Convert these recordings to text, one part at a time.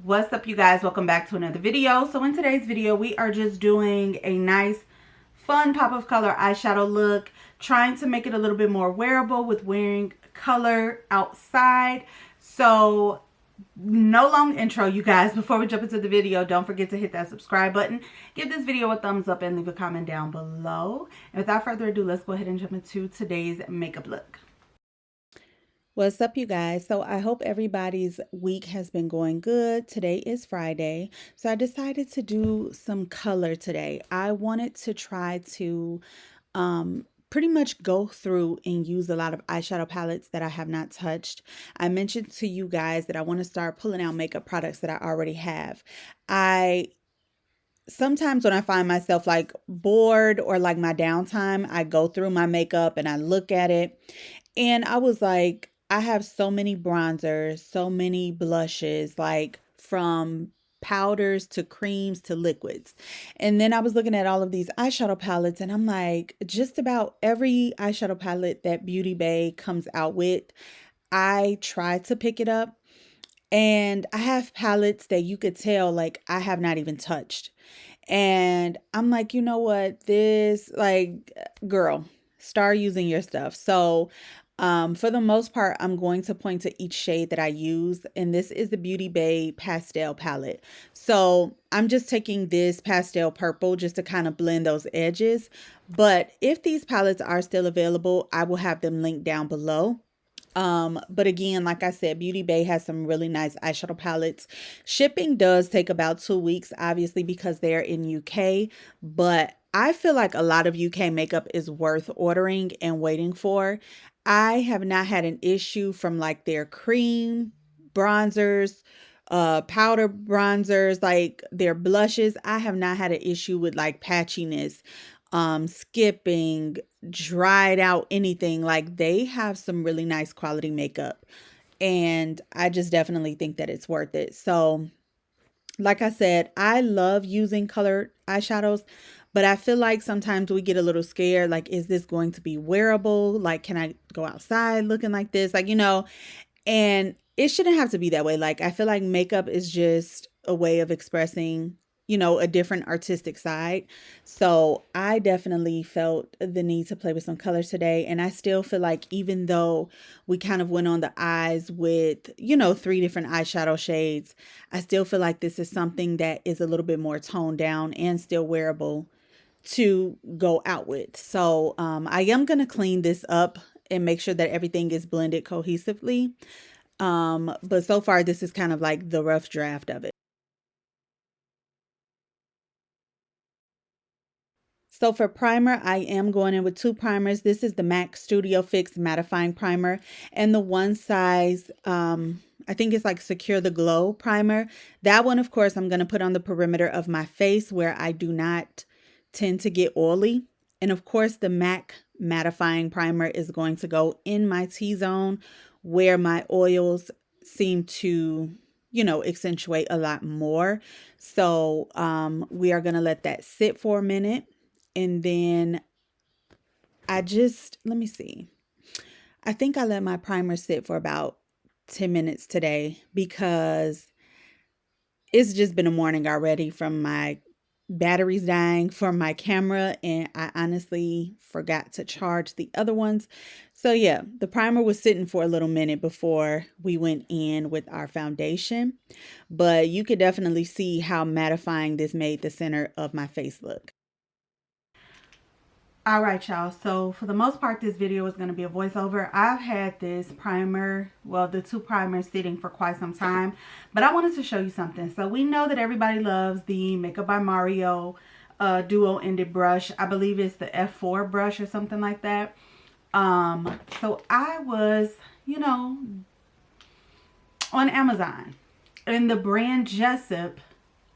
What's up, you guys? Welcome back to another video. So in today's video, we are just doing a nice fun pop of color eyeshadow look, trying to make it a little bit more wearable with wearing color outside. So no long intro, you guys. Before we jump into the video, don't forget to hit that subscribe button, give this video a thumbs up, and leave a comment down below. And without further ado, let's go ahead and jump into today's makeup look. What's up, you guys? So I hope everybody's week has been going good. Today is Friday, so I decided to do some color today. I wanted to try to pretty much go through and use a lot of eyeshadow palettes that I have not touched. I mentioned to you guys that I want to start pulling out makeup products that I already have. Sometimes when I find myself like bored or like my downtime, I go through my makeup and I look at it, and I was like, I have so many bronzers, so many blushes, like from powders to creams to liquids. And then I was looking at all of these eyeshadow palettes, and I'm like, just about every eyeshadow palette that Beauty Bay comes out with, I try to pick it up. And I have palettes that you could tell like I have not even touched. And I'm like, you know what? This, like, girl, start using your stuff. So for the most part, I'm going to point to each shade that I use, and this is the Beauty Bay Pastel palette. So I'm just taking this pastel purple just to kind of blend those edges. But if these palettes are still available, I will have them linked down below. But again, like I said, Beauty Bay has some really nice eyeshadow palettes. Shipping does take about 2 weeks, obviously, because they're in UK, but I feel like a lot of UK makeup is worth ordering and waiting for. I have not had an issue from like their cream bronzers, powder bronzers, like their blushes. I have not had an issue with like patchiness, skipping, dried out, anything. Like, they have some really nice quality makeup, and I just definitely think that it's worth it. So like I said, I love using colored eyeshadows, but I feel like sometimes we get a little scared. Like, is this going to be wearable? Like, can I go outside looking like this? Like, and it shouldn't have to be that way. Like, I feel like makeup is just a way of expressing, a different artistic side. So I definitely felt the need to play with some colors today. And I still feel like, even though we kind of went on the eyes with, 3 different eyeshadow shades, I still feel like this is something that is a little bit more toned down and still wearable to go out with. So I am going to clean this up and make sure that everything is blended cohesively. But so far, this is kind of like the rough draft of it. So for primer, I am going in with 2 primers. This is the MAC Studio Fix Mattifying Primer, and the one size, I think it's like Secure the Glow primer. That one, of course, I'm going to put on the perimeter of my face where I do not tend to get oily. And of course, the MAC Mattifying Primer is going to go in my T-zone where my oils seem to, accentuate a lot more. So we are going to let that sit for a minute. And then let me see. I think I let my primer sit for about 10 minutes today because it's just been a morning already from my batteries dying for my camera, and I honestly forgot to charge the other ones. So yeah, the primer was sitting for a little minute before we went in with our foundation, but you could definitely see how mattifying this made the center of my face look. All right, y'all. So for the most part, this video is going to be a voiceover. I've had this primer, well, the 2 primers sitting for quite some time, but I wanted to show you something. So we know that everybody loves the Makeup by Mario duo-ended brush. I believe it's the F4 brush or something like that. So I was, on Amazon, and the brand Jessup,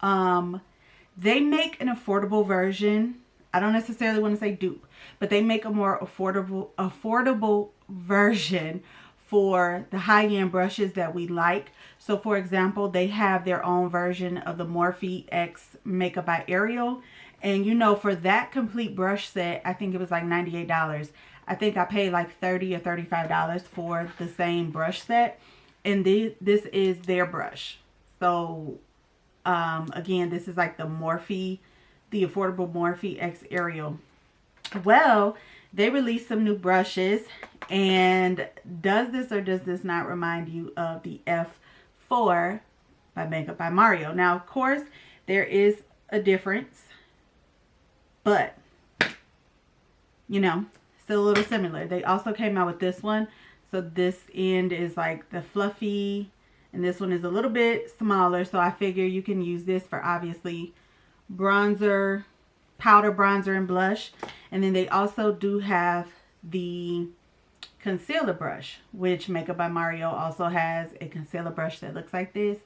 they make an affordable version. I don't necessarily want to say dupe, but they make a more affordable version for the high-end brushes that we like. So for example, they have their own version of the Morphe X Makeup by Ariel. And for that complete brush set, I think it was like $98. I think I paid like $30 or $35 for the same brush set. And this is their brush. So again, this is like the Morphe, the affordable Morphe X Ariel. Well, they released some new brushes, and does this or does this not remind you of the F4 by Makeup by Mario? Now, of course, there is a difference, but you know, still a little similar. They also came out with this one. So this end is like the fluffy, and this one is a little bit smaller. So I figure you can use this for obviously bronzer, powder bronzer and blush. And then they also do have the concealer brush, which Makeup by Mario also has a concealer brush that looks like this.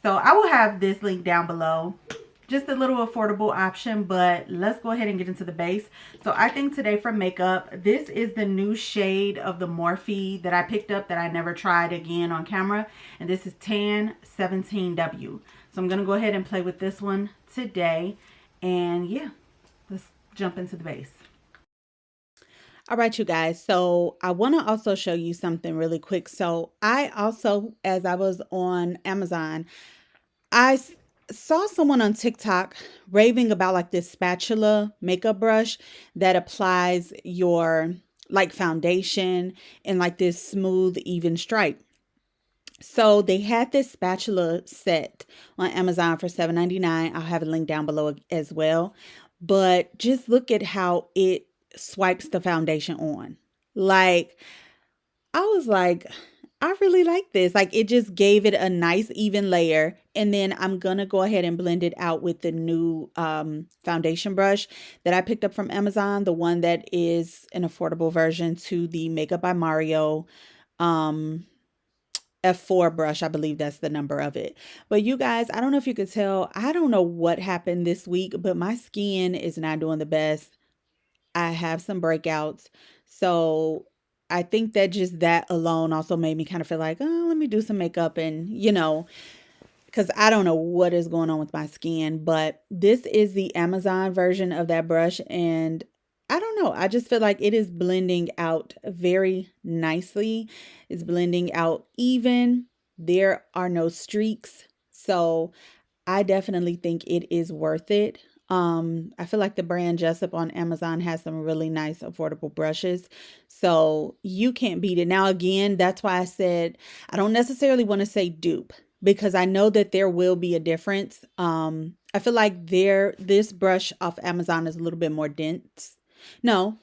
So I will have this link down below. Just a little affordable option, but let's go ahead and get into the base. So I think today for makeup, this is the new shade of the Morphe that I picked up that I never tried again on camera. And this is Tan 17W. So I'm going to go ahead and play with this one today. And yeah, let's jump into the base. All right, you guys. So I want to also show you something really quick. So I also, as I was on Amazon, I saw someone on TikTok raving about like this spatula makeup brush that applies your like foundation in like this smooth, even stripe. So they had this spatula set on Amazon for $7.99. I'll have a link down below as well. But just look at how it swipes the foundation on. Like, I was like, I really like this. Like, it just gave it a nice even layer. And then I'm going to go ahead and blend it out with the new foundation brush that I picked up from Amazon. The one that is an affordable version to the Makeup by Mario F4 brush. I believe that's the number of it. But you guys, I don't know if you could tell. I don't know what happened this week, but my skin is not doing the best. I have some breakouts. So I think that just that alone also made me kind of feel like, oh, let me do some makeup and, you know, because I don't know what is going on with my skin. But this is the Amazon version of that brush. And I don't know. I just feel like it is blending out very nicely. It's blending out even. There are no streaks. So I definitely think it is worth it. I feel like the brand Jessup on Amazon has some really nice affordable brushes. So you can't beat it. Now, again, that's why I said I don't necessarily want to say dupe because I know that there will be a difference. I feel like this brush off Amazon is a little bit more dense. No,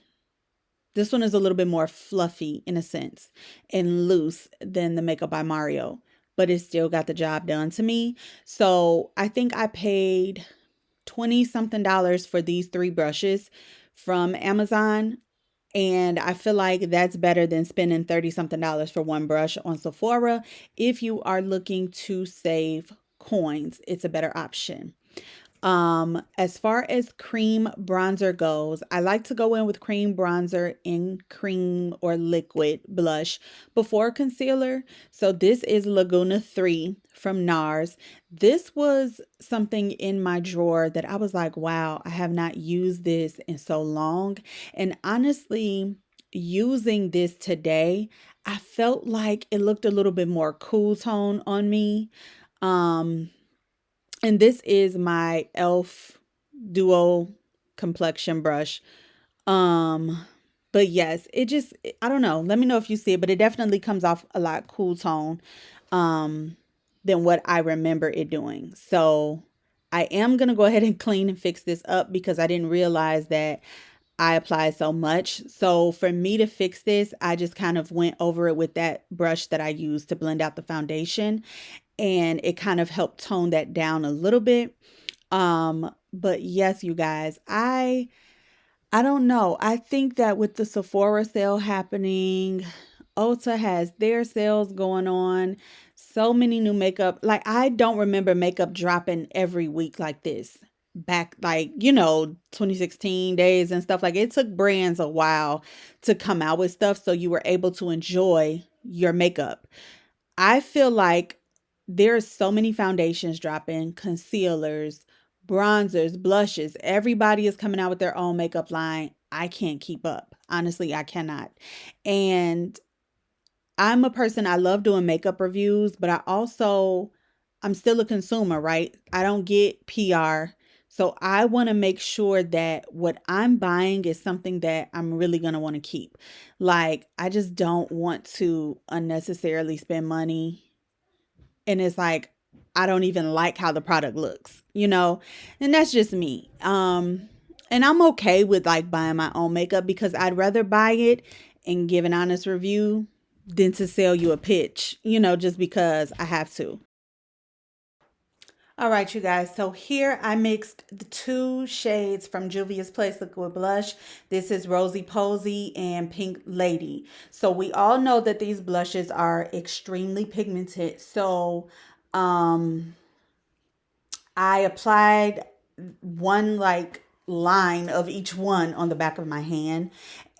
this one is a little bit more fluffy in a sense and loose than the Makeup by Mario, but it still got the job done to me. So I think I paid 20 something dollars for these 3 brushes from Amazon. And I feel like that's better than spending 30 something dollars for one brush on Sephora. If you are looking to save coins, it's a better option. As far as cream bronzer goes, I like to go in with cream bronzer in cream or liquid blush before concealer. So this is Laguna 3 from Nars. This was something in my drawer that I was like, wow, I have not used this in so long. And honestly, using this today, I felt like it looked a little bit more cool tone on me. And this is my e.l.f. Duo complexion brush. But yes, I don't know. Let me know if you see it, but it definitely comes off a lot cool tone than what I remember it doing. So I am going to go ahead and clean and fix this up because I didn't realize that I applied so much. So for me to fix this, I just kind of went over it with that brush that I used to blend out the foundation. And it kind of helped tone that down a little bit. But yes, you guys, I don't know. I think that with the Sephora sale happening, Ulta has their sales going on. So many new makeup. Like, I don't remember makeup dropping every week like this. Back, like, 2016 days and stuff. Like, it took brands a while to come out with stuff so you were able to enjoy your makeup. I feel like there's so many foundations dropping, concealers, bronzers, blushes. Everybody is coming out with their own makeup line. I can't keep up. Honestly, I cannot. And I'm a person, I love doing makeup reviews, but I'm still a consumer, right? I don't get PR. So I want to make sure that what I'm buying is something that I'm really going to want to keep. Like, I just don't want to unnecessarily spend money. And it's like, I don't even like how the product looks, you know? And that's just me. And I'm okay with like buying my own makeup because I'd rather buy it and give an honest review than to sell you a pitch, you know, just because I have to. All right, you guys. So here I mixed the two shades from Juvia's Place Liquid Blush. This is Rosy Posy and Pink Lady. So we all know that these blushes are extremely pigmented. So I applied one like line of each one on the back of my hand,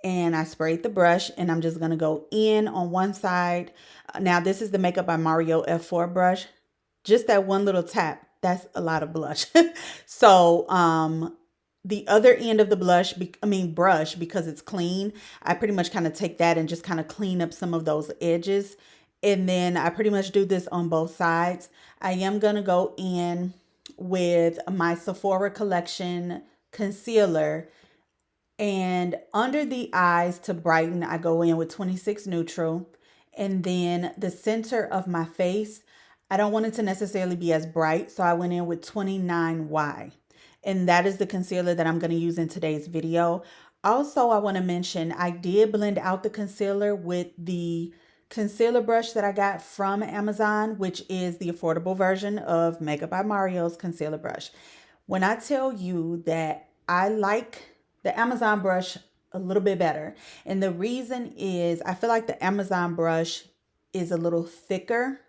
and I sprayed the brush, and I'm just going to go in on one side. Now this is the Makeup by Mario F4 brush. Just that one little tap, that's a lot of blush. So the other end of the brush, because it's clean, I pretty much kind of take that and just kind of clean up some of those edges. And then I pretty much do this on both sides. I am going to go in with my Sephora collection concealer, and under the eyes to brighten, I go in with 26 Neutral. And then the center of my face, I don't want it to necessarily be as bright, so I went in with 29Y. And that is the concealer that I'm going to use in today's video. Also, I want to mention I did blend out the concealer with the concealer brush that I got from Amazon, which is the affordable version of Makeup by Mario's concealer brush. When I tell you that I like the Amazon brush a little bit better, and the reason is I feel like the Amazon brush is a little thicker.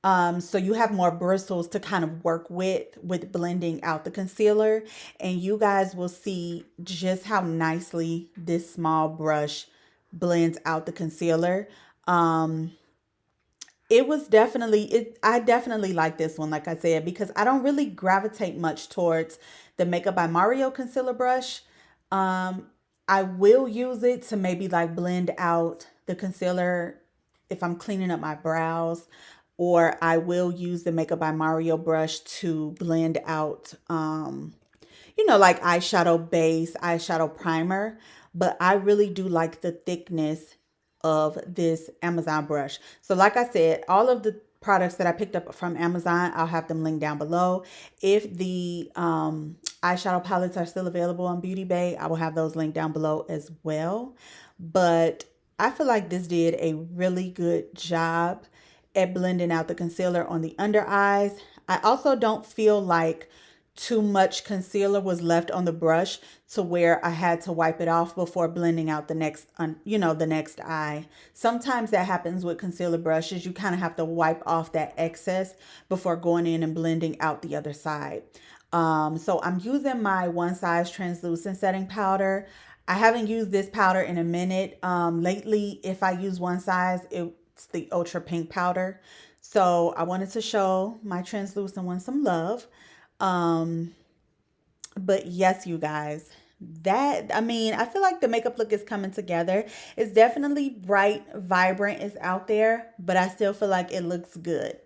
So you have more bristles to kind of work with blending out the concealer, and you guys will see just how nicely this small brush blends out the concealer. I definitely like this one, like I said, because I don't really gravitate much towards the Makeup by Mario concealer brush. I will use it to maybe like blend out the concealer if I'm cleaning up my brows, or I will use the Makeup by Mario brush to blend out, like eyeshadow base, eyeshadow primer. But I really do like the thickness of this Amazon brush. So like I said, all of the products that I picked up from Amazon, I'll have them linked down below. If the eyeshadow palettes are still available on Beauty Bay, I will have those linked down below as well. But I feel like this did a really good job at blending out the concealer on the under eyes. I also don't feel like too much concealer was left on the brush to where I had to wipe it off before blending out the next eye. Sometimes that happens with concealer brushes. You kind of have to wipe off that excess before going in and blending out the other side. So I'm using my One Size translucent setting powder. I haven't used this powder in a minute. Lately, if I use One Size, it's the Ultra Pink powder. So I wanted to show my translucent one some love. But yes, you guys, I feel like the makeup look is coming together. It's definitely bright, vibrant, it's out there, but I still feel like it looks good.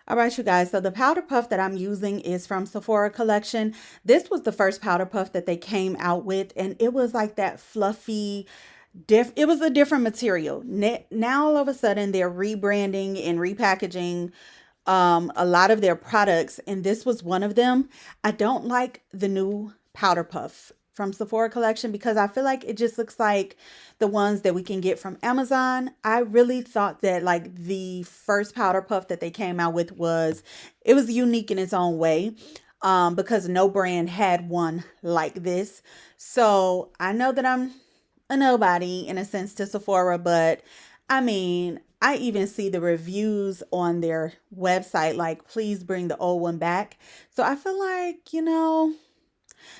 All right, you guys, so the powder puff that I'm using is from Sephora collection. This was the first powder puff that they came out with, and it was like that fluffy, it was a different material. Now all of a sudden they're rebranding and repackaging a lot of their products, and this was one of them. I don't like the new powder puff from Sephora collection because I feel like it just looks like the ones that we can get from Amazon. I really thought that like the first powder puff that they came out with was unique in its own way, because no brand had one like this. So I know that I'm a nobody in a sense to Sephora, but I mean, I even see the reviews on their website, like, please bring the old one back. So I feel like,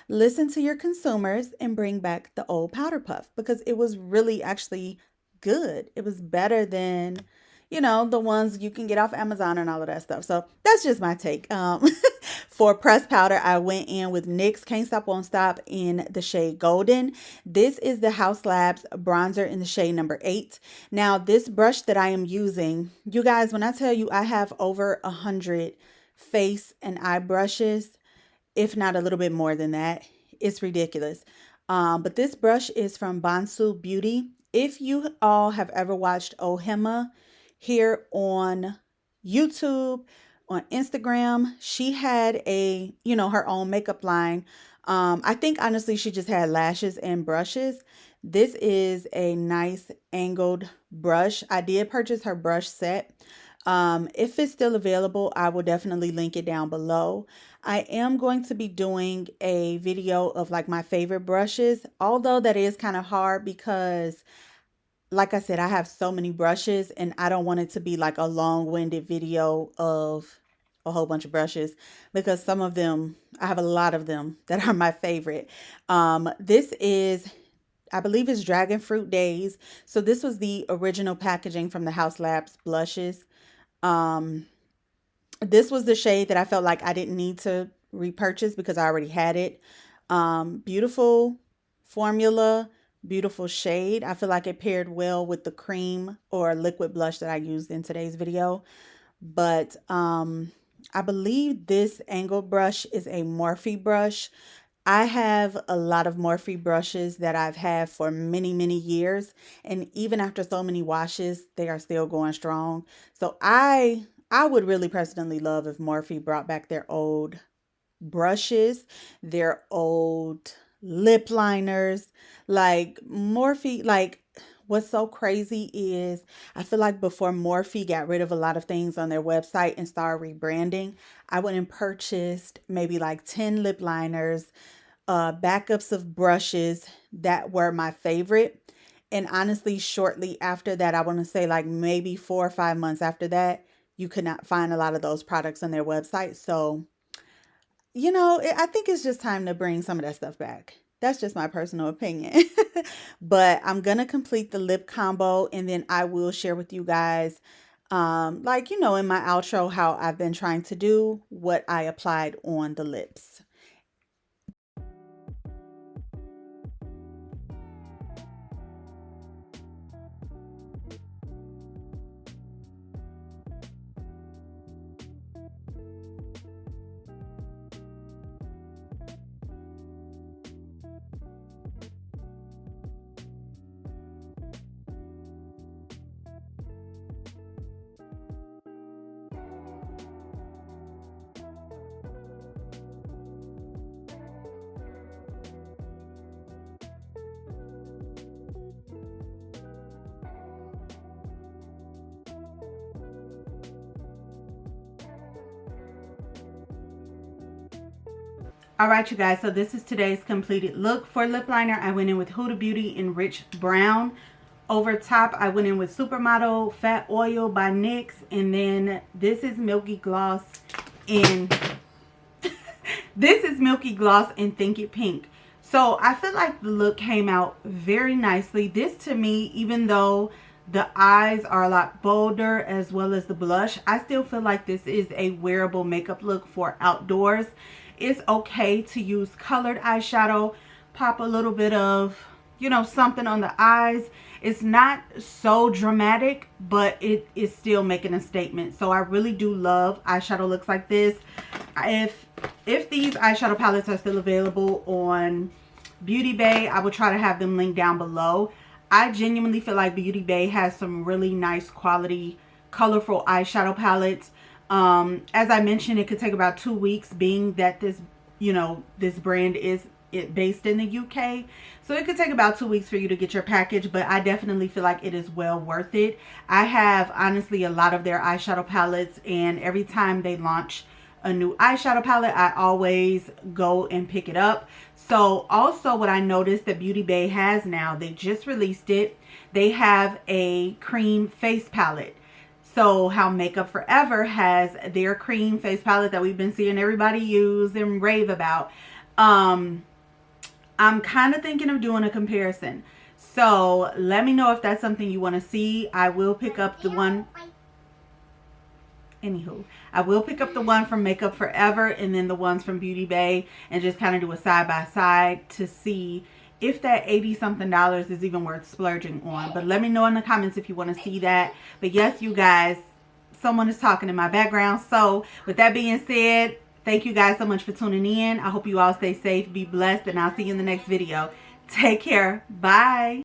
listen to your consumers and bring back the old powder puff because it was really actually good. It was better than, the ones you can get off Amazon and all of that stuff. So that's just my take. For pressed powder, I went in with NYX Can't Stop Won't Stop in the shade Golden. This is the Haus Labs bronzer in the shade number 8. Now, this brush that I am using, you guys, when I tell you I have over 100 face and eye brushes, if not a little bit more than that, it's ridiculous. But this brush is from Bonsu Beauty. If you all have ever watched Ohema here on YouTube, on Instagram, she had a, her own makeup line. I think honestly she just had lashes and brushes. This is a nice angled brush. I did purchase her brush set. If it's still available, I will definitely link it down below. I am going to be doing a video of like my favorite brushes, although that is kind of hard because like I said, I have so many brushes and I don't want it to be like a long-winded video of a whole bunch of brushes because some of them, I have a lot of them that are my favorite. This is, I believe it's Dragon Fruit Days. So this was the original packaging from the Haus Labs blushes. This was the shade that I felt like I didn't need to repurchase because I already had it. Beautiful formula. Beautiful shade. I feel like it paired well with the cream or liquid blush that I used in today's video. But I believe this angled brush is a Morphe brush. I have a lot of Morphe brushes that I've had for many, many years. And even after so many washes, they are still going strong. So I would really personally love if Morphe brought back their old brushes, their old lip liners. Like Morphe, like what's so crazy is I feel like before Morphe got rid of a lot of things on their website and started rebranding, I went and purchased maybe like 10 lip liners, backups of brushes that were my favorite. And honestly, shortly after that, I want to say like maybe 4 or 5 months after that, you could not find a lot of those products on their website. So I think it's just time to bring some of that stuff back. That's just my personal opinion. But I'm going to complete the lip combo and then I will share with you guys, in my outro, how I've been trying to do what I applied on the lips. All right, you guys, so this is today's completed look. For lip liner, I went in with Huda Beauty in Rich Brown. Over top, I went in with Supermodel Fat Oil by NYX. And then this is Milky Gloss in this is Milky Gloss in Think It Pink. So I feel like the look came out very nicely. This to me, even though the eyes are a lot bolder as well as the blush, I still feel like this is a wearable makeup look for outdoors. It's okay to use colored eyeshadow, pop a little bit of, something on the eyes. It's not so dramatic, but it is still making a statement. So I really do love eyeshadow looks like this. If these eyeshadow palettes are still available on Beauty Bay, I will try to have them linked down below. I genuinely feel like Beauty Bay has some really nice quality, colorful eyeshadow palettes. As I mentioned, it could take about 2 weeks, being that this brand is based in the UK. So it could take about 2 weeks for you to get your package, but I definitely feel like it is well worth it. I have honestly a lot of their eyeshadow palettes, and every time they launch a new eyeshadow palette, I always go and pick it up. So also what I noticed that Beauty Bay has now, they just released it. They have a cream face palette. So how Makeup Forever has their cream face palette that we've been seeing everybody use and rave about. I'm kind of thinking of doing a comparison. So let me know if that's something you want to see. I will pick up the one. Anywho, I will pick up the one from Makeup Forever and then the ones from Beauty Bay and just kind of do a side by side to see if that 80 something dollars is even worth splurging on. But let me know in the comments if you want to see that. But yes, you guys, someone is talking in my background. So with that being said, thank you guys so much for tuning in. I hope you all stay safe, be blessed, and I'll see you in the next video. Take care. Bye.